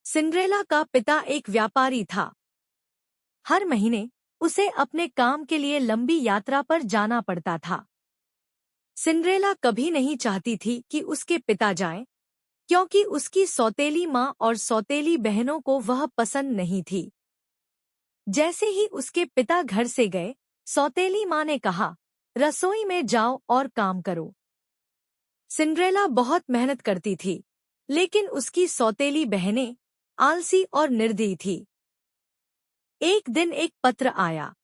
Cinderella का पिता एक व्यापारी था। हर महीने उसे अपने काम के लिए लंबी यात्रा पर जाना पड़ता था। सिंड्रेला कभी नहीं चाहती थी कि उसके पिता जाएं, क्योंकि उसकी सौतेली माँ और सौतेली बहनों को वह पसंद नहीं थी। जैसे ही उसके पिता घर से गए, सौतेली माँ ने कहा, रसोई में जाओ और काम करो। सिंड्रेला बहुत मेहनत करती थी, लेकिन उसकी सौतेली बहनें आलसी और निर्दयी थी। एक दिन एक पत्र आया।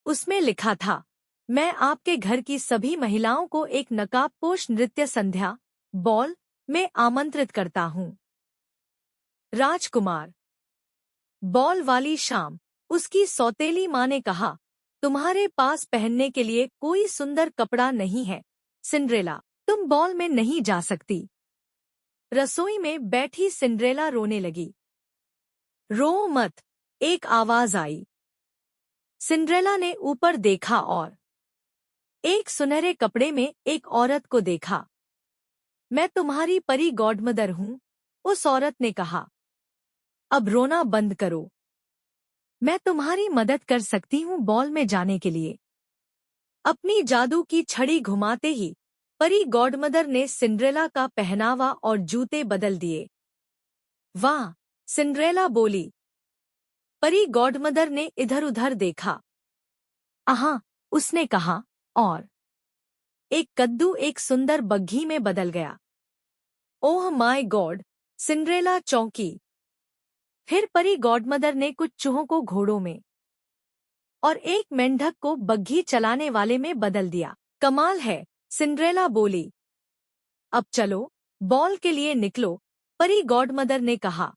उसमें लिखा था, मैं आपके घर की सभी महिलाओं को एक नकाबपोश नृत्य संध्या बॉल में आमंत्रित करता हूँ। राजकुमार। बॉल वाली शाम उसकी सौतेली माँ ने कहा, तुम्हारे पास पहनने के लिए कोई सुंदर कपड़ा नहीं है सिंड्रेला, तुम बॉल में नहीं जा सकती। रसोई में बैठी सिंड्रेला रोने लगी। रो मत, एक आवाज आई। सिंड्रेला ने ऊपर देखा और एक सुनहरे कपड़े में एक औरत को देखा। मैं तुम्हारी परी गॉडमदर हूँ, उस औरत ने कहा। अब रोना बंद करो। मैं तुम्हारी मदद कर सकती हूँ बॉल में जाने के लिए। अपनी जादू की छड़ी घुमाते ही परी गॉडमदर ने सिंड्रेला का पहनावा और जूते बदल दिए। वाह, सिंड्रेला बोली। परी गॉडमदर ने इधर-उधर देखा। आहा, उसने कहा, और एक कद्दू एक सुंदर बग्घी में बदल गया। ओह माय गॉड, सिंड्रेला चौंकी। फिर परी गॉडमदर ने कुछ चूहों को घोड़ों में और एक मेंढक को बग्घी चलाने वाले में बदल दिया। कमाल है, सिंड्रेला बोली। अब चलो, बॉल के लिए निकलो, परी गॉडमदर ने कहा।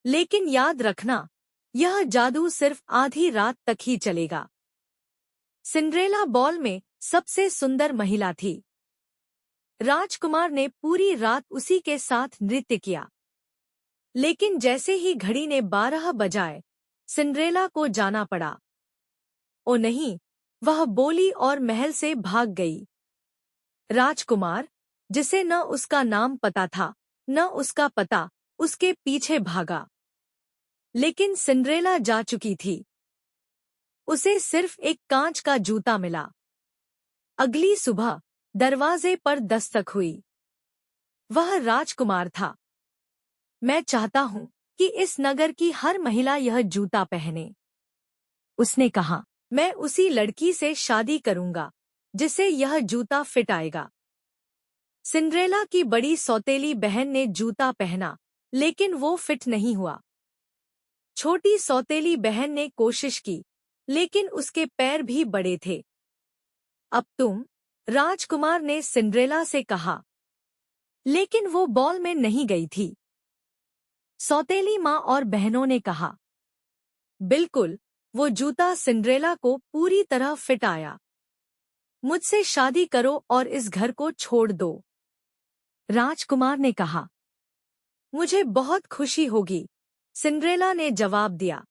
लेकिन याद रखना, यह जादू सिर्फ आधी रात तक ही चलेगा। सिंड्रेला बॉल में सबसे सुंदर महिला थी। राजकुमार ने पूरी रात उसी के साथ नृत्य किया। लेकिन जैसे ही घड़ी ने 12 बजाए, सिंड्रेला को जाना पड़ा। ओ नहीं, वह बोली और महल से भाग गई। राजकुमार, जिसे न उसका नाम पता था, न उसका पता, उसके पीछे भागा। लेकिन सिंड्रेला जा चुकी थी। उसे सिर्फ एक कांच का जूता मिला। अगली सुबह दरवाजे पर दस्तक हुई। वह राजकुमार था। मैं चाहता हूँ कि इस नगर की हर महिला यह जूता पहने, उसने कहा। मैं उसी लड़की से शादी करूंगा जिसे यह जूता फिट आएगा। सिंड्रेला की बड़ी सौतेली बहन ने जूता पहना, लेकिन वो फिट नहीं हुआ। छोटी सौतेली बहन ने कोशिश की, लेकिन उसके पैर भी बड़े थे। अब तुम, राजकुमार ने सिंड्रेला से कहा। लेकिन वो बॉल में नहीं गई थी। सौतेली माँ और बहनों ने कहा। बिल्कुल, वो जूता सिंड्रेला को पूरी तरह फिट आया। मुझसे शादी करो और इस घर को छोड़ दो, राजकुमार ने कहा। मुझे बहुत खुशी होगी, सिंड्रेला ने जवाब दिया।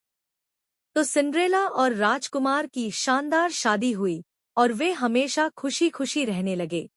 तो सिंड्रेला और राजकुमार की शानदार शादी हुई और वे हमेशा खुशी खुशी रहने लगे।